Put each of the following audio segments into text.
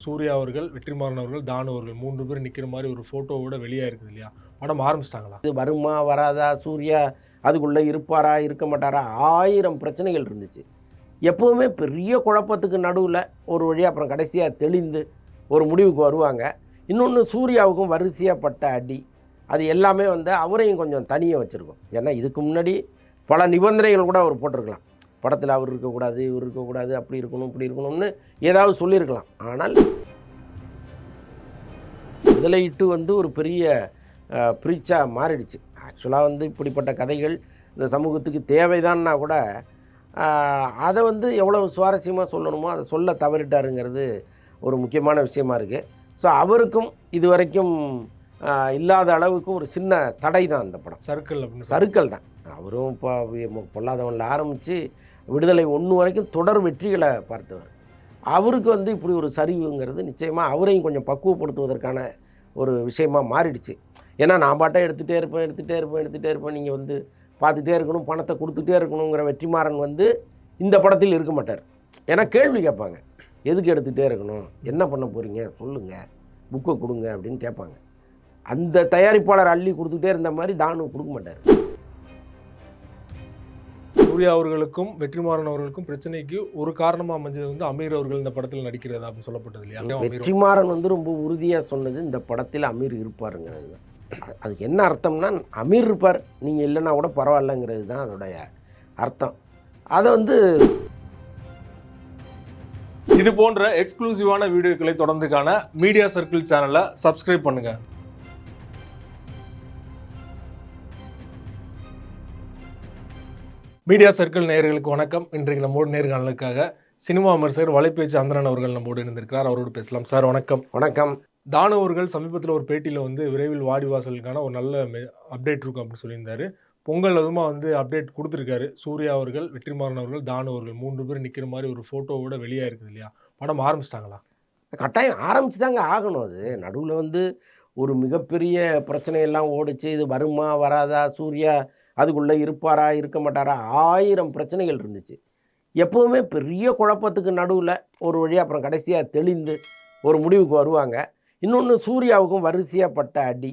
சூர்யா அவர்கள், வெற்றிமாறன் அவர்கள், தானு அவர்கள் 3 பேர் நிக்கிற மாரி ஒரு ஃபோட்டோவோட வெளியா இருக்குது இல்லையா? படம் ஆரம்பிச்சுட்டாங்களா? இது வருமா வராதா, சூர்யா அதுக்குள்ளே இருப்பாரா இருக்க மாட்டாரா, 1000 பிரச்சனைகள் இருந்துச்சு. எப்போவுமே பெரிய குழப்பத்துக்கு நடுவில் ஒரு வழியாக அப்புறம் கடைசியாக தெளிந்து ஒரு முடிவுக்கு வருவாங்க. இன்னொன்று, சூர்யாவுக்கும் வரிசையாக பட்ட அடி, அது எல்லாமே அவரையும் கொஞ்சம் தனியாக வச்சுருக்கும். ஏன்னா இதுக்கு முன்னாடி பல நிபந்தனைகள் கூட அவர் போட்டிருக்கலாம். படத்தில் அவர் இருக்கக்கூடாது, இவர் இருக்கக்கூடாது, அப்படி இருக்கணும் இப்படி இருக்கணும்னு ஏதாவது சொல்லியிருக்கலாம். ஆனால் விடுதலையிட்டு ஒரு பெரிய ப்ரீச்சாக மாறிடுச்சு. ஆக்சுவலாக இப்படிப்பட்ட கதைகள் இந்த சமூகத்துக்கு தேவைதான்னா கூட அதை எவ்வளோ சுவாரஸ்யமாக சொல்லணுமோ அதை சொல்ல தவறிட்டாருங்கிறது ஒரு முக்கியமான விஷயமா இருக்குது. ஸோ அவருக்கும் இது வரைக்கும் இல்லாத அளவுக்கு ஒரு சின்ன தடை தான் அந்த படம். சறுக்கல் தான். அவரும் இப்போ பொல்லாதவனில் ஆரம்பித்து விடுதலை 1 வரைக்கும் தொடர் வெற்றிகளை பார்த்தவர். அவருக்கு இப்படி ஒரு சரிவுங்கிறது நிச்சயமாக அவரையும் கொஞ்சம் பக்குவப்படுத்துவதற்கான ஒரு விஷயமாக மாறிடுச்சு. ஏன்னா நான் பாட்டை எடுத்துகிட்டே இருப்பேன் நீங்கள் பார்த்துட்டே இருக்கணும், பணத்தை கொடுத்துட்டே இருக்கணுங்கிற வெற்றிமாறன் இந்த படத்தில் இருக்க மாட்டார். ஏன்னா கேள்வி கேட்பாங்க, எதுக்கு எடுத்துகிட்டே இருக்கணும், என்ன பண்ண போகிறீங்க சொல்லுங்கள், புக்கை கொடுங்க அப்படின்னு கேட்பாங்க. அந்த தயாரிப்பாளர் அள்ளி கொடுத்துட்டே இருந்த மாதிரி தானு கொடுக்க மாட்டார். சூர்யா அவர்களுக்கும் வெற்றிமாறன் அவர்களுக்கும் பிரச்சனைக்கு ஒரு காரணமாக அமைஞ்சது அமீர் அவர்கள் இந்த படத்தில் நடிக்கிறது அப்படின்னு சொல்லப்பட்டது இல்லையா? வெற்றிமாறன் ரொம்ப உறுதியாக சொன்னது இந்த படத்தில் அமீர் இருப்பாருங்கிறது தான். அதுக்கு என்ன அர்த்தம்னா, அமீர் இருப்பார், நீங்கள் இல்லைன்னா கூட பரவாயில்லைங்கிறது தான் அதோடைய அர்த்தம். அதை இது போன்ற எக்ஸ்க்ளூசிவான வீடியோக்களை தொடர்ந்து காண மீடியா சர்க்கிள் சேனலை சப்ஸ்கிரைப் பண்ணுங்க. மீடியா சர்க்கிள் நேயர்களுக்கு வணக்கம். இன்றைக்கு நம்மோடு நேர்காணலுக்காக சினிமா விமர்சகர் வலைப்பேச்சு அந்தரன் அவர்கள் நம்மோடு இருந்திருக்கிறார். அவரோடு பேசலாம். சார் வணக்கம். வணக்கம். தானு அவர்கள் சமீபத்தில் ஒரு பேட்டியில் விரைவில் வாடிவாசலுக்கான ஒரு நல்ல அப்டேட் இருக்கும் அப்படின்னு சொல்லியிருந்தாரு. பொங்கல் அதுமாக அப்டேட் கொடுத்துருக்காரு. சூர்யா அவர்கள், வெற்றிமாறன் அவர்கள், தானு அவர்கள் 3 பேர் நிற்கிற மாதிரி ஒரு ஃபோட்டோவோட வெளியாக இருக்குது இல்லையா? படம் ஆரம்பிச்சிட்டாங்களா? கட்டாயம் ஆரம்பிச்சு தாங்க ஆகணும். அது நடுவில் ஒரு மிகப்பெரிய பிரச்சனையெல்லாம் ஓடிச்சு. இது வருமா வராதா, சூர்யா அதுக்குள்ளே இருப்பாரா இருக்க மாட்டாரா, 1000 பிரச்சனைகள் இருந்துச்சு. எப்போவுமே பெரிய குழப்பத்துக்கு நடுவில் ஒரு வழியாக அப்புறம் கடைசியாக தெளிந்து ஒரு முடிவுக்கு வருவாங்க. இன்னொன்று, சூர்யாவுக்கும் வரிசையாக பட்ட அடி,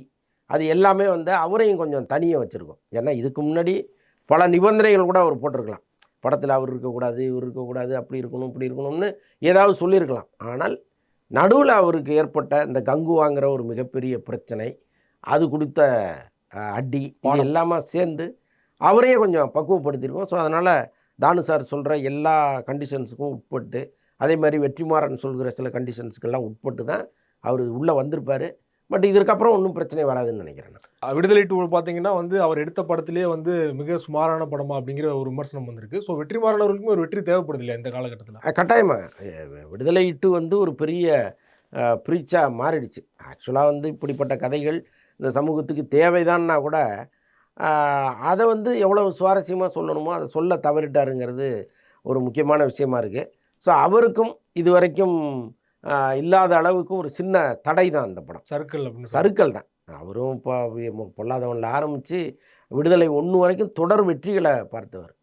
அது எல்லாமே அவரையும் கொஞ்சம் தனியாக வச்சுருக்கும். ஏன்னா இதுக்கு முன்னாடி பல நிபந்தனைகள் கூட அவர் போட்டிருக்கலாம். படத்தில் அவர் இருக்கக்கூடாது, இவர் இருக்கக்கூடாது, அப்படி இருக்கணும் இப்படி இருக்கணும்னு ஏதாவது சொல்லியிருக்கலாம். ஆனால் நடுவில் அவருக்கு ஏற்பட்ட இந்த கங்குவாங்கிற ஒரு மிகப்பெரிய பிரச்சனை, அது கொடுத்த அடி, இது எல்லாமே சேர்ந்து அவரையே கொஞ்சம் பக்குவப்படுத்தியிருக்கோம். ஸோ அதனால் தானு சார் சொல்கிற எல்லா கண்டிஷன்ஸுக்கும் உட்பட்டு, அதே மாதிரி வெற்றிமாறன் சொல்கிற சில கண்டிஷன்ஸுக்கெல்லாம் உட்பட்டு தான் அவர் உள்ளே வந்திருப்பார். பட் இதற்கப்புறம் ஒன்றும் பிரச்சனை வராதுன்னு நினைக்கிறேன். விடுதலை 2 பார்த்தீங்கன்னா அவர் எடுத்த படத்திலேயே மிக சுமாரான படமா அப்படிங்கிற ஒரு விமர்சனம் வந்திருக்கு. ஸோ வெற்றிமாறன் அவர்களுக்கும் ஒரு வெற்றி தேவைப்படுது இல்லையா இந்த காலகட்டத்தில்? கட்டாயமாக விடுதலை 2 ஒரு பெரிய ப்ரீச்சாக மாறிடுச்சு. ஆக்சுவலாக இப்படிப்பட்ட கதைகள் இந்த சமூகத்துக்கு தேவைதான்னா கூட அதை எவ்வளோ சுவாரஸ்யமாக சொல்லணுமோ அதை சொல்ல தவறிட்டாருங்கிறது ஒரு முக்கியமான விஷயமா இருக்குது. ஸோ அவருக்கும் இது வரைக்கும் இல்லாத அளவுக்கு ஒரு சின்ன தடை தான் அந்த படம். சறுக்கல் தான். அவரும் இப்போ பொல்லாதவனில் ஆரம்பித்து விடுதலை 1 வரைக்கும் தொடர் வெற்றிகளை பார்த்தவர்.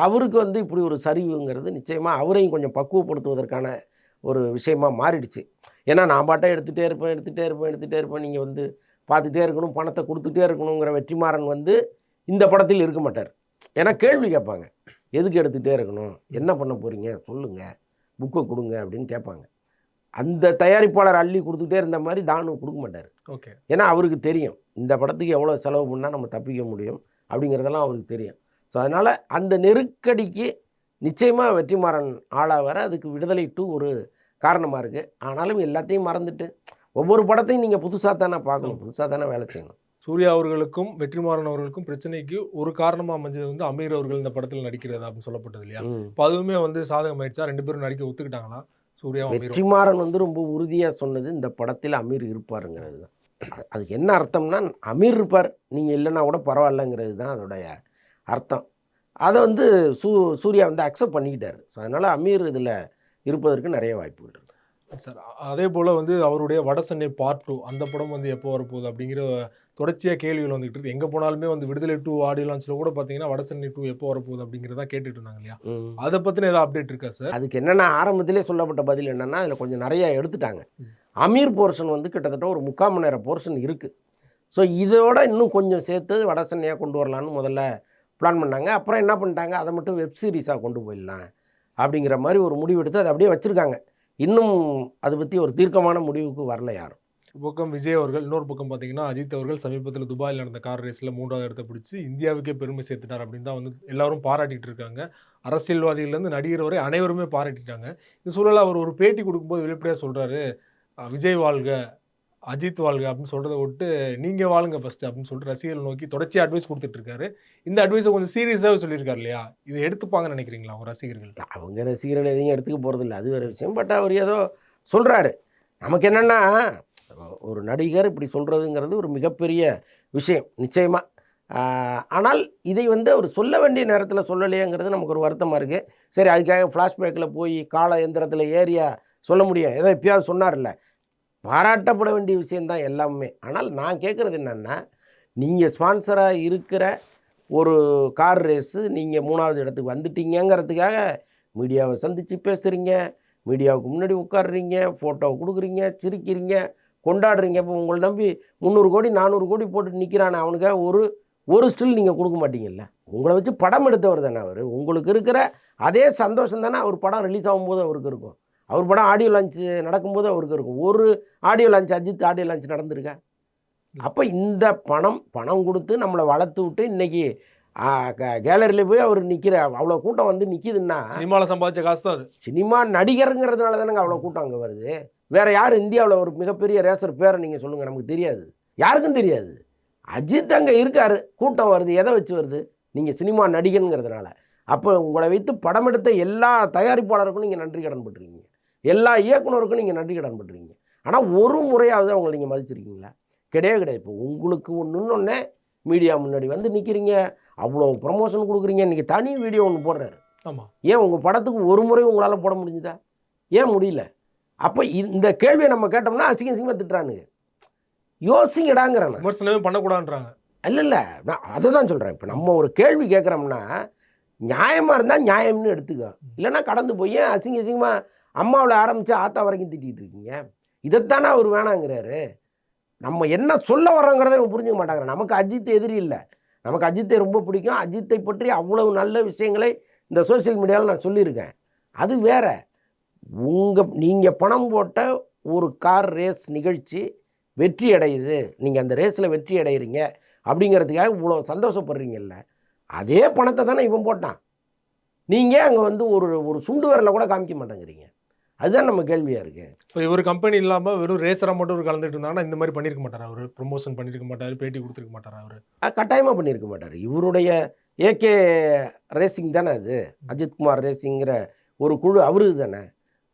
அவருக்கு இப்படி ஒரு சரிவுங்கிறது நிச்சயமாக அவரையும் கொஞ்சம் பக்குவப்படுத்துவதற்கான ஒரு விஷயமாக மாறிடுச்சு. ஏன்னா நான் பாட்டை எடுத்துகிட்டே இருப்பேன் நீங்கள் பார்த்துட்டே இருக்கணும், பணத்தை கொடுத்துட்டே இருக்கணுங்கிற வெற்றிமாறன் இந்த படத்தில் இருக்க மாட்டார். ஏன்னா கேள்வி கேட்பாங்க, எதுக்கு எடுத்துகிட்டே இருக்கணும், என்ன பண்ண போகிறீங்க சொல்லுங்கள், புக்கை கொடுங்க அப்படின்னு கேட்பாங்க. அந்த தயாரிப்பாளர் அள்ளி கொடுத்துட்டே இருந்த மாதிரி தானு கொடுக்க மாட்டார். ஓகே. ஏன்னா அவருக்கு தெரியும் இந்த படத்துக்கு எவ்வளோ செலவு பண்ணால் நம்ம தப்பிக்க முடியும் அப்படிங்கிறதெல்லாம் அவருக்கு தெரியும். ஸோ அதனால் அந்த நெருக்கடிக்கு நிச்சயமாக வெற்றிமாறன் ஆளாக அதுக்கு விடுதலை 2 ஒரு காரணமாக இருக்குது. ஆனாலும் எல்லாத்தையும் மறந்துட்டு ஒவ்வொரு படத்தையும் நீங்கள் புதுசாக தானே பார்க்கணும், புதுசாக தானே வேலை செய்யணும். சூர்யா அவர்களுக்கும் வெற்றிமாறன் அவர்களுக்கும் பிரச்சனைக்கு ஒரு காரணமாக அமைஞ்சது அமீர் அவர்கள் இந்த படத்தில் நடிக்கிறது அப்படின்னு சொல்லப்பட்டது இல்லையா? இப்போ அதுவுமே சாதகமாயிடுச்சா? 2 பேரும் நடிக்க ஒத்துக்கிட்டாங்களா? சூர்யா வெற்றிமாறன் ரொம்ப உறுதியாக சொன்னது இந்த படத்தில் அமீர் இருப்பாருங்கிறது தான். அதுக்கு என்ன அர்த்தம்னா, அமீர் இருப்பார், நீங்கள் இல்லைன்னா கூட பரவாயில்லைங்கிறது தான் அதோடைய அர்த்தம். அதை சூர்யா அக்செப்ட் பண்ணிக்கிட்டார். ஸோ அதனால் அமீர் இதில் இருப்பதற்கு நிறைய வாய்ப்புகள் இருக்குது. சார். அதே போல வந்து அவருடைய வடசென்னை பார்ட் 2 அந்த படம் வந்து எப்போ வரப்போகுது அப்படிங்கிற தொடர்ச்சியா கேள்விகள் வந்துகிட்டு இருக்கு. எங்க போனாலுமே வந்து விடுதலை 2 ஆடியோ லான்ச்ல கூட பார்த்தீங்கன்னா, வடசென்னை 2 எப்போ வரப்போகுது அப்படிங்கிறத கேட்டுட்டு இருந்தாங்க இல்லையா? ம். அத பத்தின ஏதாவது அப்டேட் இருக்கா சார்? அதுக்கு என்னன்னா ஆரம்பத்திலே சொல்லப்பட்ட பதில் என்னன்னா, அதில கொஞ்சம் நெறைய எடுத்துட்டாங்க. ம். அமீர் போர்ஷன் வந்து கிட்டத்தட்ட ஒரு 3/4 மணி நேரம் போர்ஷன் இருக்கு. ஸோ இதோட இன்னும் கொஞ்சம் சேர்த்து வட சென்னையா கொண்டு வரலான்னு முதல்ல பிளான் பண்ணாங்க. அப்புறம் என்ன பண்ணிட்டாங்க, அத மட்டும் வெப் சீரிஸா கொண்டு போயிடலாம் அப்படிங்கிற மாரி ஒரு முடிவு எடுத்து அத அப்படியே வச்சிருக்காங்க. இன்னும் அத பத்தி ஒரு தீர்க்கமான முடிவுக்கு வரல யாரும். ஒரு பக்கம் விஜய் அவர்கள், இன்னொரு பக்கம் பார்த்தீங்கன்னா, அஜித் அவர்கள் சமீபத்தில துபாயில நடந்த கார் ரேஸ்ல 3வது இடத்த பிடிச்சு இந்தியாவுக்கே பெருமை சேர்த்துட்டார் அப்படின்னு தான் வந்து எல்லாரும் பாராட்டிட்டு இருக்காங்க. அரசியல்வாதிகள்லேருந்து நடிகர் வரை அனைவருமே பாராட்டிட்டாங்க. இந்த சூழல்ல அவர் ஒரு பேட்டி கொடுக்கும்போது வெளிப்படையா சொல்றாரு, "விஜய் வாழ்க, அஜித் வாழ்க" அப்படின்னு சொல்றத விட்டு, "நீங்க வாழுங்க ஃபர்ஸ்ட்" அப்படின்னு சொல்லிட்டு ரசிகர்கள் நோக்கி தொடர்ச்சியா அட்வைஸ் குடுத்துட்டு இருக்காரு. இந்த அட்வைஸ கொஞ்சம் சீரியஸாவே சொல்லியிருக்காரு இல்லையா? இத எடுத்துப்பாங்கன்னு நினைக்கிறீங்களா உங்க ரசிகர்கள்? அவங்க ரசிகர்கள் எதையும் எடுத்துக்க போறதில்ல. அது வேற விஷயம். பட் அவர் ஏதோ சொல்றாரு. நமக்கு என்னன்னா, ஒரு நடிகர் இப்படி சொல்றதுங்கிறது ஒரு மிகப்பெரிய விஷயம். நிச்சயமா. ஆனால் இதை வந்து அவர் சொல்ல வேண்டிய நேரத்தில சொல்லலையேங்கிறது நமக்கு ஒரு வருத்தமா இருக்கு. சரி அதுக்காக ஃப்ளாஷ்பேக்கில போய் கால எந்திரத்தில ஏறியா சொல்ல முடியும்? ஏதோ எப்பயாவது சொன்னார்ல. பாராட்டப்பட வேண்டிய விஷயம் தான் எல்லாமே. ஆனால் நான் கேட்குறது என்னன்னா, நீங்க ஸ்பான்சரா இருக்கிற ஒரு கார் ரேஸு நீங்க 3வது இடத்துக்கு வந்துட்டீங்கங்கிறதுக்காக மீடியாவை சந்திச்சு பேசுறீங்க, மீடியாவுக்கு முன்னாடி உட்கார்றீங்க, ஃபோட்டோ குடுக்குறீங்க, சிரிக்கிறீங்க, கொண்டாடுறீங்க. இப்போ உங்கள நம்பி 300 கோடி 400 கோடி போட்டு நிற்கிறானே அவனுக்காக ஒரு ஸ்டில் நீங்கள் கொடுக்க மாட்டீங்கல்ல. உங்களை வச்சு படம் எடுத்தவர் தானே அவர். உங்களுக்கு இருக்கிற அதே சந்தோஷம் தானே அவர் படம் ரிலீஸ் ஆகும்போது அவருக்கு இருக்கும். அவர் படம் ஆடியோ லான்ச் நடக்கும்போது அவருக்கு இருக்கும். ஒரு audio launch Ajith audio launch நடந்திருக்கா? அப்போ இந்த பணம் கொடுத்து நம்மளை வளர்த்து விட்டு இன்னைக்கு கேலரியில் போய் அவர் நிற்கிற அவ்வளோ கூட்டம் வந்து நிற்கிதுன்னா, சினிமால சம்பாதிச்ச காசு தான் அது. சினிமா நடிகருங்கிறதுனால தானேங்க அவ்வளோ கூட்டம் அங்கே வருது. வேற யார் இந்தியாவில் ஒரு மிகப்பெரிய ரேசர் பேரை நீங்கள் சொல்லுங்கள், நமக்கு தெரியாது, யாருக்கும் தெரியாது. அஜித் அங்கே இருக்காரு, கூட்டம் வருது. எதை வச்சு வருது? நீங்கள் சினிமா நடிகனுங்கிறதுனால. அப்போ உங்களை வைத்து படம் எடுத்த எல்லா தயாரிப்பாளருக்கும் நீங்கள் நன்றி கடன் பட்டுருக்கீங்க, எல்லா இயக்குனருக்கும் நீங்கள் நன்றி கடன் பட்டுருக்கீங்க. ஆனால் ஒரு முறையாவது அவங்களை நீங்கள் மதிச்சிருக்கீங்களா? கிடையவே கிடையாது. இப்போ உங்களுக்கு ஒன்றுன்னொன்னே மீடியா முன்னாடி வந்து நிற்கிறீங்க, அவ்வளோ ப்ரமோஷன் கொடுக்குறீங்க. இன்றைக்கி தனி வீடியோ ஒன்று போடுறாரு. ஆமாம். ஏன் உங்கள் படத்துக்கு ஒரு முறை உங்களால் போட முடிஞ்சுதா? ஏன் முடியல? அப்போ இந்த கேள்வியை நம்ம கேட்டோம்னா அசிங்கமாக திட்டுறானுங்க. யோசிங்கடாங்கிறேன். விமர்சனமே பண்ணக்கூடாதுன்றாங்க. இல்லை நான் அதை தான் சொல்கிறேன். இப்போ நம்ம ஒரு கேள்வி கேட்குறோம்னா நியாயமாக இருந்தால் நியாயம்னு எடுத்துக்கோ, இல்லைன்னா கடந்து போய் அசிங்கமாக அம்மாவில் ஆரம்பித்து ஆத்தா வரைக்கும் திட்டிகிட்டு இருக்கீங்க. இதைத்தானே அவர் வேணாங்கிறாரு. நம்ம என்ன சொல்ல வர்றோங்கிறத இவன் புரிஞ்சுக்க மாட்டாங்கிறான். நமக்கு அஜித் எதிரி இல்லை, நமக்கு அஜித்தை ரொம்ப பிடிக்கும். அஜித்தை பற்றி அவ்வளவு நல்ல விஷயங்களை இந்த சோசியல் மீடியாவில் நான் சொல்லியிருக்கேன். அது வேற. நீங்கள் பணம் போட்ட ஒரு கார் ரேஸ் நிகழ்ச்சி வெற்றி அடையுது, நீங்கள் அந்த ரேஸில் வெற்றி அடைகிறீங்க அப்படிங்கிறதுக்காக இவ்வளோ சந்தோஷப்படுறீங்கல்ல, அதே பணத்தை தானே இவன் போட்டான். நீங்கள் அங்கே வந்து ஒரு சுண்டு விரலை கூட காமிக்க மாட்டேங்கிறீங்க. அதுதான் நம்ம கேள்வியாக இருக்குது. ஸோ இவர் கம்பெனி இல்லாமல் வெறும் ரேசராக மட்டும் ஒரு கலந்துட்டு இருந்தாங்கன்னா இந்த மாதிரி பண்ணியிருக்க மாட்டார். அவர் ப்ரொமோஷன் பண்ணியிருக்க மாட்டார், பேட்டி கொடுத்துருக்க மாட்டார். அவர் கட்டாயமாக பண்ணியிருக்க மாட்டார். இவருடைய ஏகே ரேசிங் தானே அது, அஜித்குமார் ரேசிங்கிற ஒரு குழு அவருக்கு தானே.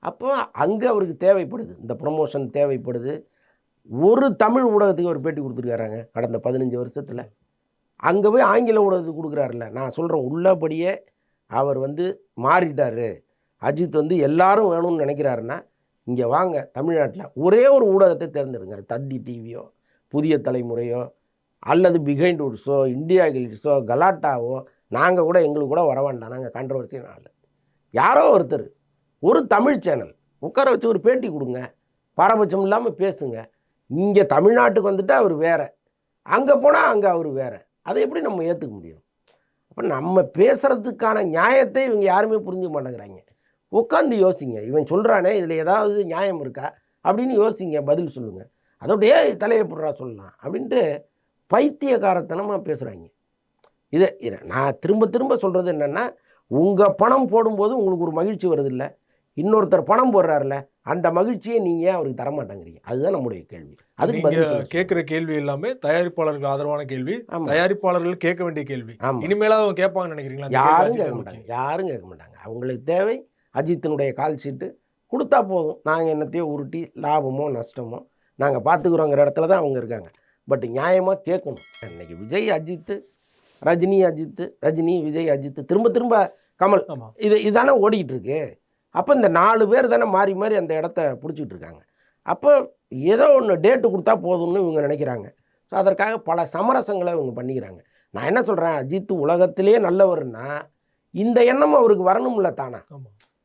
அப்போ அங்கே அவருக்கு தேவைப்படுது, இந்த ப்ரொமோஷன் தேவைப்படுது. ஒரு தமிழ் ஊடகத்துக்கு அவர் பேட்டி கொடுத்துருக்காராங்க கடந்த 15 வருஷத்தில். அங்கே போய் ஆங்கில ஊடகத்துக்கு கொடுக்குறாருல. நான் சொல்கிறேன், உள்ளபடியே அவர் வந்து மாறிட்டார். அஜித் வந்து எல்லாரும் வேணும்னு நினைக்கிறாருன்னா இங்கே வாங்க, தமிழ்நாட்டில் ஒரே ஒரு ஊடகத்தை தேர்ந்தெடுங்க. தந்தி டிவியோ, புதிய தலைமுறையோ, அல்லது பிஹைண்ட் வுட்ஸோ, இந்தியா கிளிட்ஸோ, கலாட்டாவோ, நாங்கள் கூட எங்களுக்கு கூட வர வேண்டாம், நாங்கள் கான்ட்ரவர்சினால யாரோ ஒருத்தர் ஒரு தமிழ் சேனல் உட்கார வச்சு ஒரு பேட்டி கொடுங்க, பாரபட்சம் இல்லாமல் பேசுங்க. இங்கே தமிழ்நாட்டுக்கு வந்துட்டு அவர் வேறு, அங்கே போனால் அங்கே அவர் வேறு. அதை எப்படி நம்ம ஏற்றுக்க முடியும்? அப்போ நம்ம பேசுகிறதுக்கான நியாயத்தை இவங்க யாருமே புரிஞ்சுக்க மாட்டேங்கிறாங்க. உட்காந்து யோசிங்க, இவன் சொல்கிறானே இதில் ஏதாவது நியாயம் இருக்கா அப்படின்னு யோசிங்க, பதில் சொல்லுங்கள். அதோடைய தலையை போடுறா சொல்லலாம் அப்படின்ட்டு பைத்தியக்காரத்தனமாக பேசுகிறாங்க. இதை நான் திரும்ப சொல்கிறது என்னென்னா, உங்கள் பணம் போடும்போது உங்களுக்கு ஒரு மகிழ்ச்சி வருது இல்லை, இன்னொருத்தர் பணம் போடுறாருல, அந்த மகிழ்ச்சியை நீங்கள் அவருக்கு தரமாட்டேங்கிறீங்க. அதுதான் நம்முடைய கேள்வி. அதுக்கு பதில் கேட்குற கேள்வி எல்லாமே தயாரிப்பாளர்களுக்கு ஆதரவான கேள்வி, தயாரிப்பாளர்கள் கேட்க வேண்டிய கேள்வி. இனிமேலாவது அவங்க கேட்பாங்கன்னு நினைக்கிறீங்களா? யாரும் கேட்க மாட்டாங்க, யாரும் கேட்க மாட்டாங்க. அவங்களுக்கு தேவை அஜித்தினுடைய கால் ஷீட்டு கொடுத்தா போதும், நாங்கள் என்னத்தையோ உருட்டி லாபமோ நஷ்டமோ நாங்கள் பார்த்துக்குறோங்கிற இடத்துல தான் அவங்க இருக்காங்க. பட் நியாயமாக கேட்கணும். இன்றைக்கி விஜய் அஜித்து, ரஜினி அஜித்து, ரஜினி விஜய் அஜித்து, திரும்ப கமல், இதானே ஓடிக்கிட்டு இருக்கு. அப்போ இந்த 4 பேர் தானே மாறி மாறி அந்த இடத்த பிடிச்சிட்டு இருக்காங்க. அப்போ ஏதோ ஒன்று டேட்டு கொடுத்தா போதும்னு இவங்க நினைக்கிறாங்க. ஸோ அதற்காக பல சமரசங்களை இவங்க பண்ணிக்கிறாங்க. நான் என்ன சொல்கிறேன், அஜித் உலகத்திலேயே நல்லவர்னா இந்த எண்ணம் அவருக்கு வரணும்ல தானே.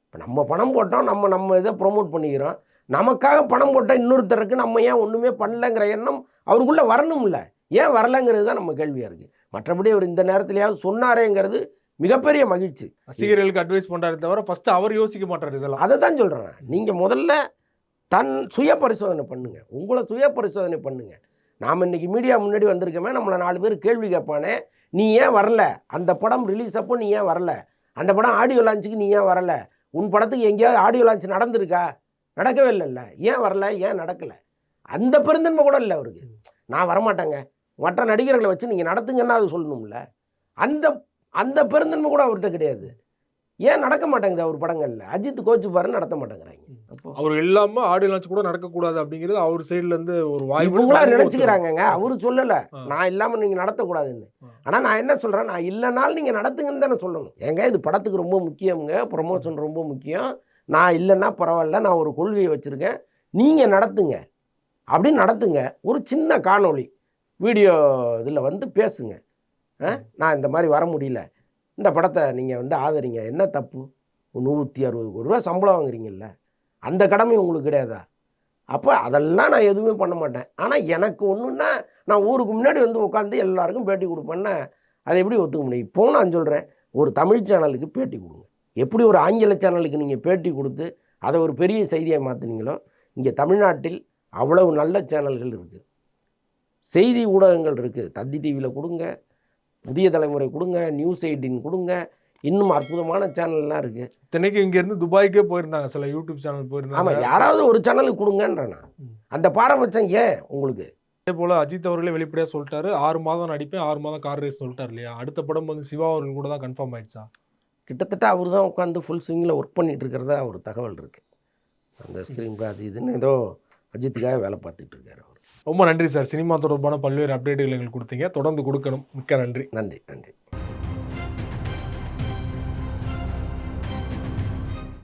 இப்போ நம்ம பணம் போட்டோம், நம்ம இதை ப்ரொமோட் பண்ணிக்கிறோம், நமக்காக பணம் போட்டால் இன்னொருத்தருக்கு நம்ம ஏன் ஒன்றுமே பண்ணலைங்கிற எண்ணம் அவருக்குள்ளே வரணும்ல. ஏன் வரலைங்கிறது தான் நம்ம கேள்வியாக இருக்குது. மற்றபடி அவர் இந்த நேரத்துலையாவது சொன்னாரேங்கிறது மிகப்பெரிய மகிழ்ச்சி. ரசிகர்களுக்கு அட்வைஸ் பண்ணுறாரு தவிர ஃபஸ்ட்டு அவர் யோசிக்க மாட்டார் இதெல்லாம். அதை தான் சொல்கிறேன். நீங்கள் முதல்ல தன் சுய பரிசோதனை பண்ணுங்கள், உங்களை சுய பரிசோதனை பண்ணுங்கள். நாம் இன்றைக்கி மீடியா முன்னாடி வந்திருக்கோமே, நம்மளை 4 பேர் கேள்வி கேட்பானே, நீ ஏன் வரல, அந்த படம் ரிலீஸ் அப்போ நீ ஏன் வரல, அந்த படம் ஆடியோ லான்ச்சுக்கு நீ ஏன் வரல, உன் படத்துக்கு எங்கேயாவது ஆடியோ லான்ச் நடந்திருக்கா, நடக்கவே இல்லைல்ல, ஏன் வரல, ஏன் நடக்கலை, அந்த பெருந்தன்மை கூட இல்லை அவருக்கு. நான் வரமாட்டேங்க, மற்ற நடிகர்களை வச்சு நீங்கள் நடத்துங்கன்னா அது சொல்லணும்ல. அந்த அந்த பெருந்தன்மை கூட அவர்கிட்ட கிடையாது. ஏன் நடக்க மாட்டேங்குது அவர் படங்களில்? அஜித் கோச்சு பாருன்னு நடத்த மாட்டேங்கிறாங்க. அவர் இல்லாமல் ஆடியோ லான்ச் கூட நடக்கக்கூடாது அப்படிங்கிறது அவர் சைட்லேருந்து ஒரு வாய்ப்பு இவங்களா நினச்சிக்கிறாங்கங்க. அவரு சொல்லலை நான் இல்லாமல் நீங்கள் நடத்தக்கூடாதுன்னு. ஆனால் நான் என்ன சொல்கிறேன், நான் இல்லைனாலும் நீங்கள் நடத்துங்கன்னு தானே சொல்லணும். ஏங்க இது படத்துக்கு ரொம்ப முக்கியங்க, ப்ரொமோஷன் ரொம்ப முக்கியம், நான் இல்லைன்னா பரவாயில்ல, நான் ஒரு கொள்கையை வச்சுருக்கேன், நீங்கள் நடத்துங்க அப்படின்னு நடத்துங்க. ஒரு சின்ன காணொளி வீடியோ இதில் வந்து பேசுங்க, நான் இந்த மாதிரி வர முடியல, இந்த படத்தை நீங்கள் வந்து ஆதரிங்க, என்ன தப்பு, 160 கோடி ரூபா சம்பளம் வாங்குறீங்கல்ல, அந்த கடமை உங்களுக்கு கிடையாதா? அப்போ அதெல்லாம் நான் எதுவுமே பண்ண மாட்டேன். ஆனால் எனக்கு ஒன்றுன்னா நான் ஊருக்கு முன்னாடி வந்து உட்காந்து எல்லாருக்கும் பேட்டி கொடுப்பேன்னா அதை எப்படி ஒத்துக்க முடியும்? இப்போ நான் சொல்கிறேன், ஒரு தமிழ் சேனலுக்கு பேட்டி கொடுங்க, எப்படி ஒரு ஆங்கில சேனலுக்கு நீங்கள் பேட்டி கொடுத்து அதை ஒரு பெரிய செய்தியாக மாற்றினீங்களோ, இங்கே தமிழ்நாட்டில் அவ்வளவு நல்ல சேனல்கள் இருக்குது, செய்தி ஊடகங்கள் இருக்குது. தந்தி டிவியில் கொடுங்க, புதிய தலைமுறை கொடுங்க, நியூஸ் 18 கொடுங்க, இன்னும் அற்புதமான சேனல்லாம் இருக்குது. இத்தனைக்கு இங்கேருந்து துபாய்க்கே போயிருந்தாங்க, சில யூடியூப் சேனல் போயிருந்தாங்க. ஆமாம், யாராவது ஒரு சேனலுக்கு கொடுங்கன்றேன். அந்த பாரபட்சம் ஏன் உங்களுக்கு? அதே போல் அஜித் அவர்களே வெளிப்படையாக சொல்லிட்டாரு, 6 மாதம் நடிப்பேன், 6 மாதம் கார் ரேஸ் சொல்லிட்டார் இல்லையா? அடுத்த படம் வந்து சிவா அவர்கள் கூட தான் கன்ஃபார்ம் ஆயிடுச்சா? கிட்டத்தட்ட அவர் தான் உட்காந்து ஃபுல் ஸ்விங்கில் ஒர்க் பண்ணிகிட்டு இருக்கிறதா ஒரு தகவல் இருக்குது. அந்த ஸ்க்ரீன் அது இதுன்னு ஏதோ அஜித்துக்காக வேலை பார்த்துட்டு இருக்காரு அவர். ரொம்ப நன்றி சார். சினிமா தொடர்பான பல்வேறு அப்டேட்டுகள் எங்களுக்கு கொடுத்தீங்க, தொடர்ந்து கொடுக்கணும். மிக்க நன்றி. நன்றி.